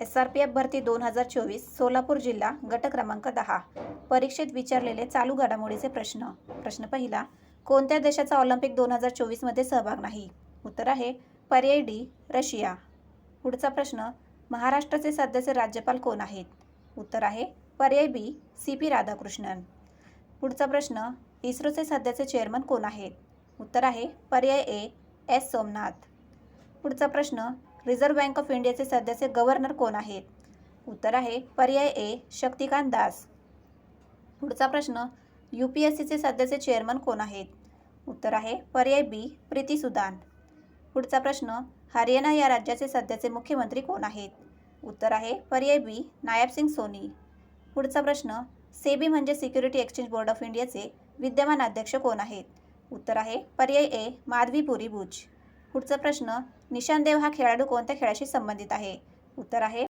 SRPF भरती 2024 सोलापूर जिल्हा गट क्रमांक 10 परीक्षेत विचारलेले चालू घडामोडीचे प्रश्न पहिला, कोणत्या देशाचा ऑलिम्पिक 2024 मध्ये सहभाग नाही? उत्तर आहे पर्याय डी रशिया. पुढचा प्रश्न, महाराष्ट्राचे सध्याचे राज्यपाल कोण आहेत? उत्तर आहे पर्याय बी CP राधाकृष्णन. पुढचा प्रश्न, इस्रोचे सध्याचे चेअरमन कोण आहेत? उत्तर आहे पर्याय ए S सोमनाथ. पुढचा प्रश्न, रिझर्व्ह बँक ऑफ इंडियाचे सध्याचे गव्हर्नर कोण आहेत? उत्तर आहे पर्याय ए शक्तिकांत दास. पुढचा प्रश्न, UPSCचे सध्याचे चेअरमन कोण आहेत? उत्तर आहे पर्याय बी प्रीती सुदान. पुढचा प्रश्न, हरियाणा या राज्याचे सध्याचे मुख्यमंत्री कोण आहेत? उत्तर आहे पर्याय बी नायब सिंग सोनी. पुढचा प्रश्न, सेबी म्हणजे सिक्युरिटी एक्सचेंज बोर्ड ऑफ इंडियाचे विद्यमान अध्यक्ष कोण आहेत? उत्तर आहे पर्याय ए माधवीपुरी बुच. पुढचा प्रश्न, निशान देव हा खेळाडू कोणत्या खेळाशी संबंधित आहे? उत्तर आहे